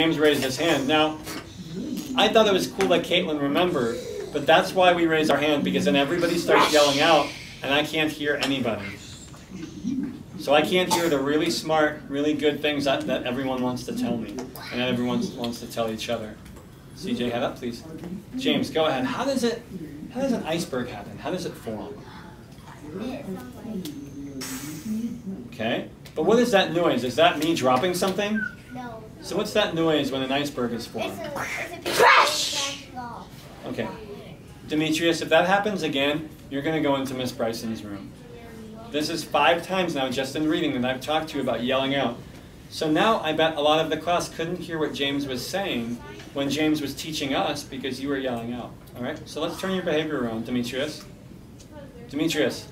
James raised his hand. Now, I thought it was cool that Caitlin remembered, but that's why we raise our hand, because then everybody starts yelling out, and I can't hear anybody. So I can't hear the really smart, really good things that everyone wants to tell me, and that everyone wants to tell each other. CJ, head up, please. James, go ahead. How does an iceberg happen? How does it form? Okay, but what is that noise? Is that me dropping something? No. So what's that noise when an iceberg is formed? It's a crash! Okay. Demetrius, if that happens again, you're going to go into Miss Bryson's room. This is 5 times now just in reading that I've talked to you about yelling out. So now I bet a lot of the class couldn't hear what James was saying when James was teaching us because you were yelling out. All right? So let's turn your behavior around, Demetrius. Demetrius,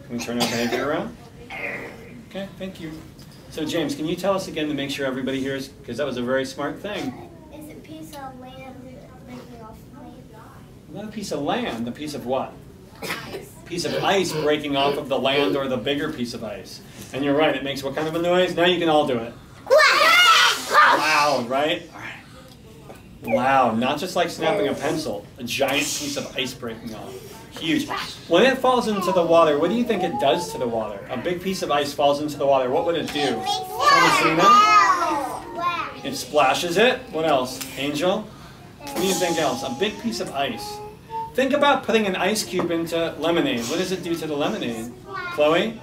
can we turn our behavior around? Okay, thank you. So James, can you tell us again to make sure everybody hears? Because that was a very smart thing. It's a piece of land breaking off land. Not a piece of land, a piece of what? Ice. Piece of ice breaking off of the land or the bigger piece of ice. And you're right, it makes what kind of a noise? Now you can all do it. Loud, right? All right. Loud, not just like snapping a pencil, a giant piece of ice breaking off. Huge. When it falls into the water, what do you think it does to the water? A big piece of ice falls into the water, what would it do? It splashes it. What else? Angel? What do you think else? A big piece of ice. Think about putting an ice cube into lemonade. What does it do to the lemonade? Chloe?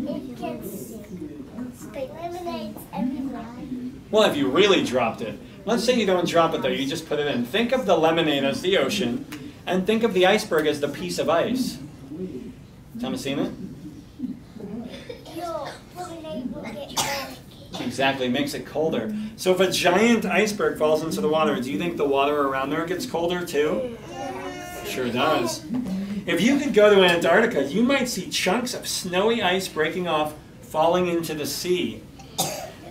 It gets lemonades everywhere. Well, if you really dropped it. Let's say you don't drop it though, you just put it in. Think of the lemonade as the ocean, and think of the iceberg as the piece of ice. Thomasina? Your lemonade will get cold. Exactly, makes it colder. So if a giant iceberg falls into the water, do you think the water around there gets colder too? Sure does. If you could go to Antarctica, you might see chunks of snowy ice breaking off, falling into the sea.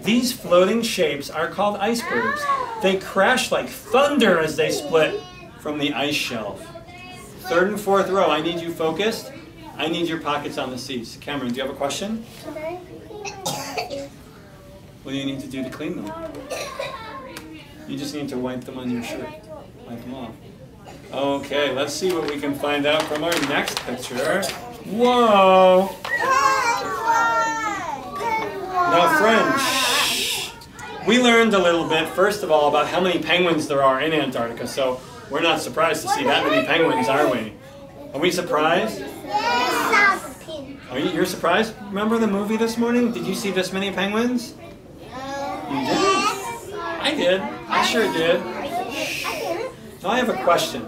These floating shapes are called icebergs. They crash like thunder as they split from the ice shelf. 3rd and 4th row, I need you focused. I need your pockets on the seats. Cameron, do you have a question? What do you need to do to clean them? You just need to wipe them on your shirt. Wipe them off. Okay, let's see what we can find out from our next picture. Whoa! Now, friends, we learned a little bit, first of all, about how many penguins there are in Antarctica, so we're not surprised to see that many penguins, are we? Are we surprised? You're surprised? Remember the movie this morning? Did you see this many penguins? You did? I did. I sure did. Now I have a question.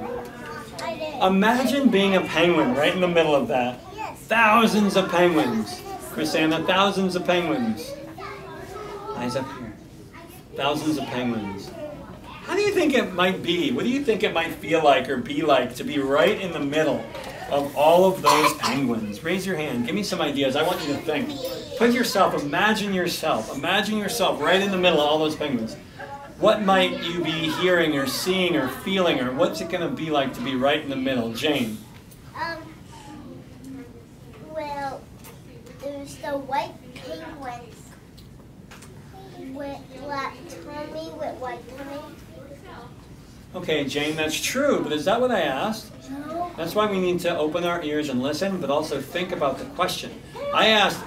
Imagine being a penguin right in the middle of that. Thousands of penguins. Chrisanna, thousands of penguins. Eyes up here. Thousands of penguins. How do you think it might be? What do you think it might feel like or be like to be right in the middle of all of those penguins? Raise your hand. Give me some ideas. I want you to think. Put yourself, imagine yourself right in the middle of all those penguins. What might you be hearing or seeing or feeling, or what's it going to be like to be right in the middle? Jane? Well, there's the white penguins with black tummy, with white tummy. Okay, Jane, that's true, but is that what I asked? No. That's why we need to open our ears and listen, but also think about the question. I asked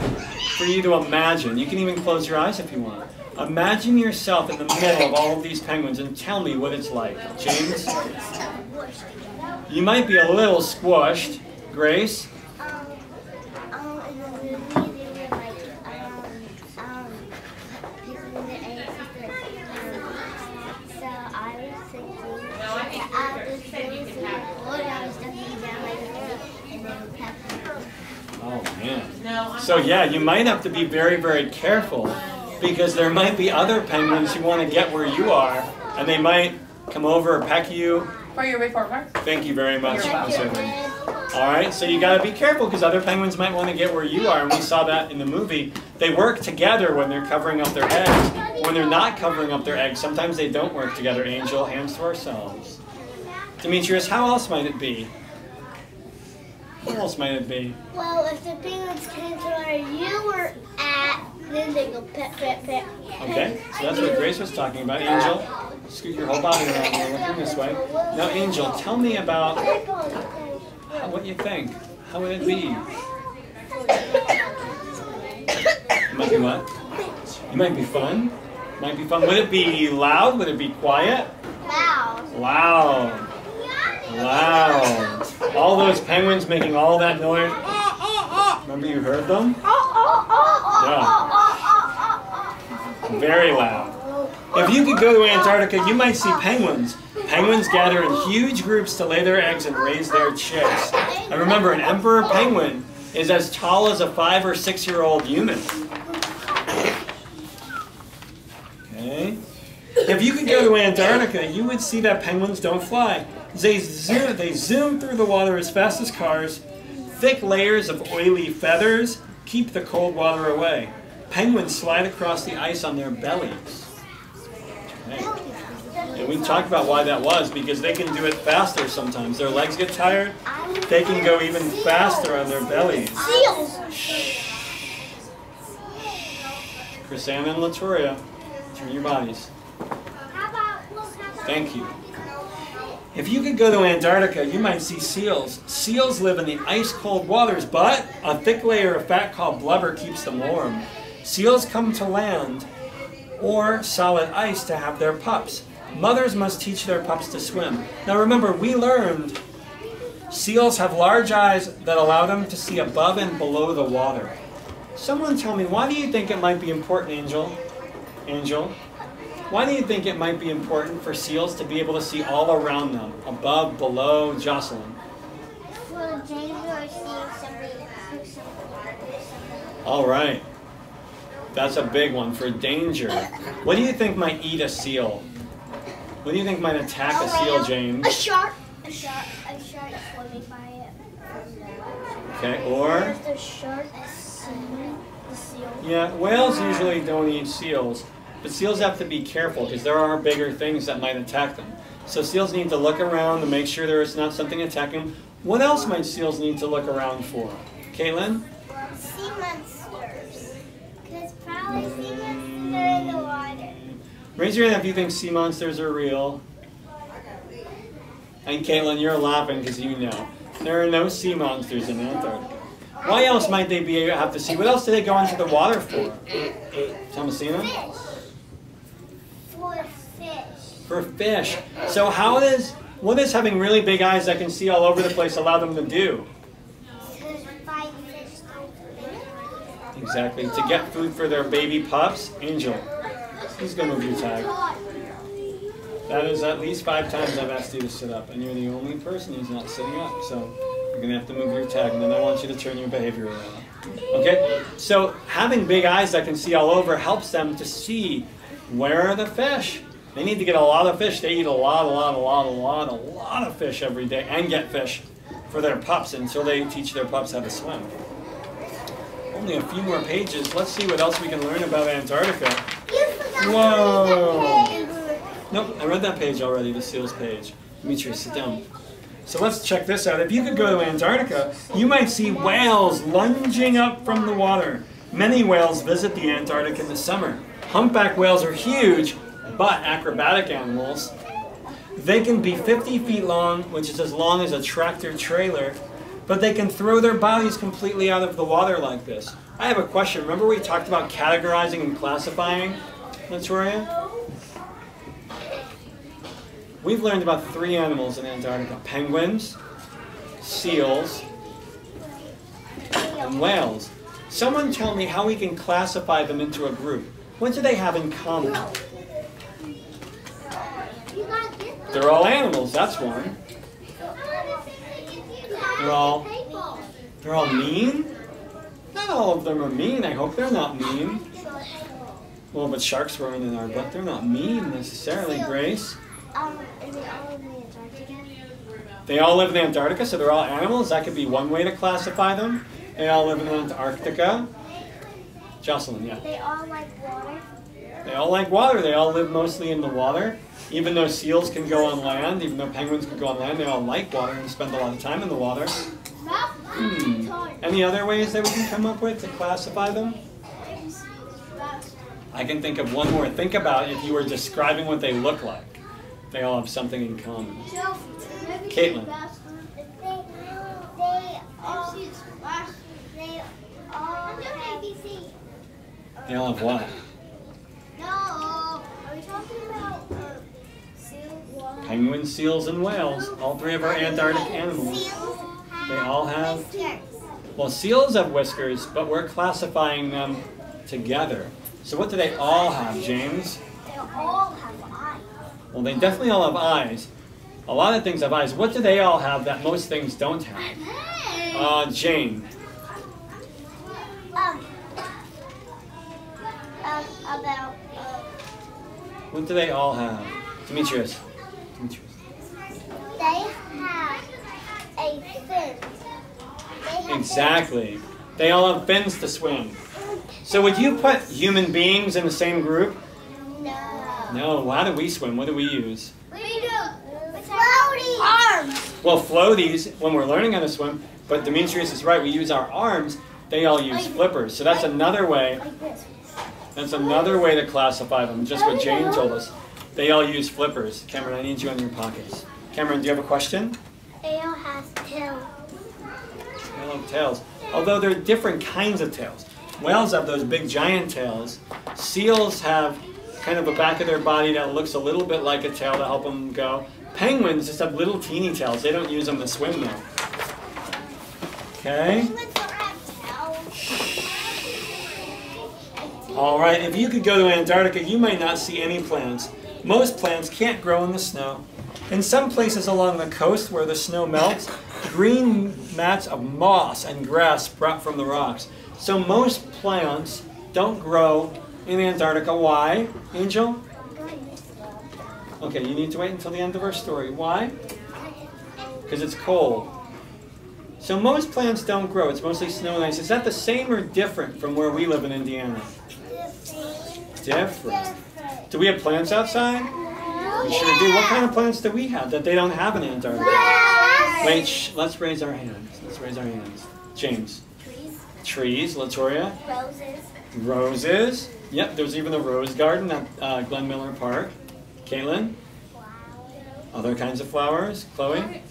for you to imagine. You can even close your eyes if you want. Imagine yourself in the middle of all of these penguins and tell me what it's like. James? You might be a little squished. Grace? In the movie, they were like, picking the eggs. So I was thinking that I was feeling so cold, I was jumping down like that, and then pepper. Oh, man. So, yeah, you might have to be very, very careful, because there might be other penguins who want to get where you are, and they might come over or peck you. For your report card. Thank you very much. All right, so you got to be careful because other penguins might want to get where you are, and we saw that in the movie. They work together when they're covering up their eggs. When they're not covering up their eggs, sometimes they don't work together. Angel, hands to ourselves. Demetrius, how else might it be? What else might it be? Well, if the penguins came to where you Then they go pet, pet, pet. Okay, so that's what Grace was talking about. Angel, scoot your whole body around here, looking this way. Now, Angel, tell me about what you think. How would it be? It might be what? It might be fun. Might be fun. Would it be loud? Would it be quiet? Loud. Loud. Loud. All those penguins making all that noise. Remember you heard them? Yeah. Very loud. If you could go to Antarctica, you might see penguins. Penguins gather in huge groups to lay their eggs and raise their chicks. And remember, an emperor penguin is as tall as a 5 or 6-year-old human. Okay. If you could go to Antarctica, you would see that penguins don't fly. They zoom through the water as fast as cars. Thick layers of oily feathers keep the cold water away. Penguins slide across the ice on their bellies. Okay. And we talked about why that was, because they can do it faster sometimes. Their legs get tired, they can go even faster on their bellies. Seals. Chrysanna and Latoria, turn your bodies. Thank you. If you could go to Antarctica, you might see seals. Seals live in the ice-cold waters, but a thick layer of fat called blubber keeps them warm. Seals come to land or solid ice to have their pups. Mothers must teach their pups to swim. Now remember, we learned seals have large eyes that allow them to see above and below the water. Someone tell me, why do you think it might be important, Angel? Angel? Why do you think it might be important for seals to be able to see all around them? Above, below, Jocelyn? For danger or seeing somebody hurt somebody. All right. That's a big one, for danger. What do you think might eat a seal? What do you think might attack a seal, James? A shark. A shark swimming by it. Okay, or? Is the shark seeing the seal? Yeah, whales usually don't eat seals. But seals have to be careful because there are bigger things that might attack them. So seals need to look around to make sure there is not something attacking them. What else might seals need to look around for? Caitlin? Sea monsters. Because probably sea monsters are in the water. Raise your hand if you think sea monsters are real. And Caitlin, you're laughing because you know. There are no sea monsters in Antarctica. Why else might they have to see? What else do they go into the water for? Thomasina? For fish. For fish. So what does having really big eyes that can see all over the place allow them to do? Exactly. To get food for their baby pups. Angel, please go move your tag. That is at least 5 times I've asked you to sit up, and you're the only person who's not sitting up. So you're going to have to move your tag, and then I want you to turn your behavior around. Okay? So having big eyes that can see all over helps them to see where are the fish. They need to get a lot of fish. They eat a lot of fish every day and get fish for their pups until they teach their pups how to swim. Only a few more pages. Let's see what else we can learn about Antarctica. Whoa! Nope, I read that page already, the seals page. Demetrius, sit down. So let's check this out. If you could go to Antarctica, you might see whales lunging up from the water. Many whales visit the Antarctic in the summer. Humpback whales are huge, but acrobatic animals. They can be 50 feet long, which is as long as a tractor trailer, but they can throw their bodies completely out of the water like this. I have a question. Remember we talked about categorizing and classifying, Latoria? We've learned about 3 animals in Antarctica. Penguins, seals, and whales. Someone tell me how we can classify them into a group. What do they have in common? They're all animals, that's one. They're all mean? Not all of them are mean. I hope they're not mean. Well, but sharks were in our book. They're not mean necessarily, Grace. They all live in Antarctica, so they're all animals. That could be one way to classify them. They all live in Antarctica. Jocelyn, yeah. They all like water. They all like water. They all live mostly in the water. Even though seals can go on land, even though penguins can go on land, they all like water and spend a lot of time in the water. Any other ways that we can come up with to classify them? I can think of one more. Think about if you were describing what they look like. They all have something in common. Caitlin. They all have what? No. Are we talking about seals? Penguins, seals, and whales. All three of our Antarctic animals. They all have... Well, seals have whiskers, but we're classifying them together. So what do they all have, James? They all have eyes. Well, they definitely all have eyes. A lot of things have eyes. What do they all have that most things don't have? Jane. About What do they all have? Demetrius. they have a fin. Exactly. They all have fins to swim. So would you put human beings in the same group? No. No. How do we swim? What do we use? We do. Floaties. Arms. Well, floaties when we're learning how to swim. But Demetrius is right. We use our arms. They all use flippers. So that's another way. Like this. That's another way to classify them. Just what Jane told us. They all use flippers. Cameron, I need you on your pockets. Cameron, do you have a question? They all have tails. They all have tails. Although they're different kinds of tails. Whales have those big giant tails. Seals have kind of a back of their body that looks a little bit like a tail to help them go. Penguins just have little teeny tails. They don't use them to swim though. Okay? All right, if you could go to Antarctica, you might not see any plants. Most plants can't grow in the snow. In some places along the coast where the snow melts, green mats of moss and grass sprout from the rocks. So most plants don't grow in Antarctica. Why, Angel? Okay, you need to wait until the end of our story. Why? Because it's cold. So most plants don't grow. It's mostly snow and ice. Is that the same or different from where we live in Indiana? Different. Do we have plants outside? We sure do. What kind of plants do we have that they don't have in Antarctica? Wait, shh, let's raise our hands. Let's raise our hands. James. Trees. Latoria. Roses. Roses. Yep, there's even a rose garden at Glen Miller Park. Caitlin. Other kinds of flowers. Chloe.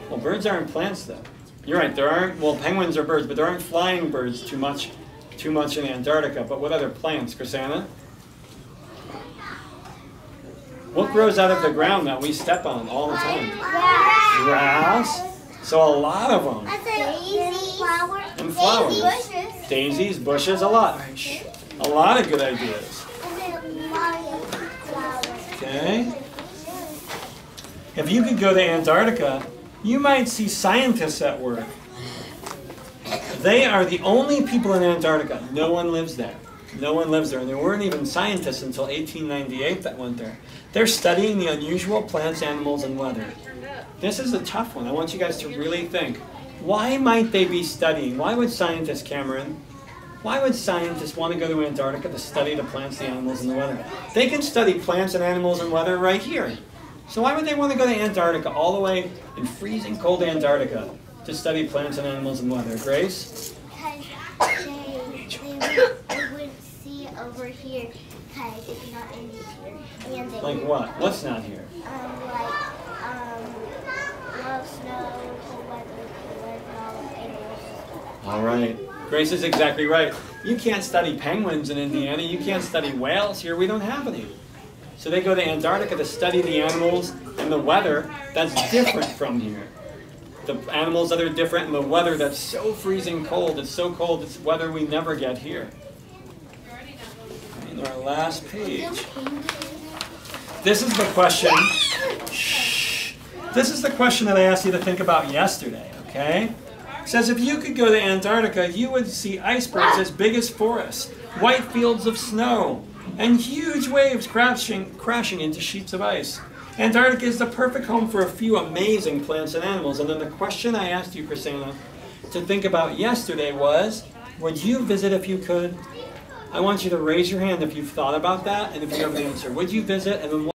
Well, birds aren't plants though. You're right, there aren't, well, penguins are birds, but there aren't flying birds too much in Antarctica. But what other plants, Chrisanna? What grows out of the ground that we step on all the time? Grass. So a lot of them. And flowers. Daisies, bushes, a lot. A lot of good ideas. Okay. If you could go to Antarctica, you might see scientists at work. They are the only people in Antarctica. No one lives there. No one lives there. And there weren't even scientists until 1898 that went there. They're studying the unusual plants, animals, and weather. This is a tough one. I want you guys to really think. Why might they be studying? Why would scientists, Cameron, why would scientists want to go to Antarctica to study the plants, the animals, and the weather? They can study plants and animals and weather right here. So why would they want to go to Antarctica, all the way in freezing cold Antarctica, to study plants and animals and weather? Grace? Because they wouldn't see over here because it's not in here. And they Like what? What's not here? no snow, cold weather, all animals. All right. Grace is exactly right. You can't study penguins in Indiana. You can't study whales here. We don't have any. So they go to Antarctica to study the animals and the weather that's different from here. The animals that are different and the weather that's so freezing cold. It's so cold, it's weather we never get here. In our last page. This is the question. Shh. This is the question that I asked you to think about yesterday, okay? It says if you could go to Antarctica, you would see icebergs as big as forests, white fields of snow, and huge waves crashing into sheets of ice. Antarctica is the perfect home for a few amazing plants and animals. And then the question I asked you, Chrisanna, to think about yesterday was, would you visit if you could? I want you to raise your hand if you've thought about that and if you have an answer. Would you visit? And then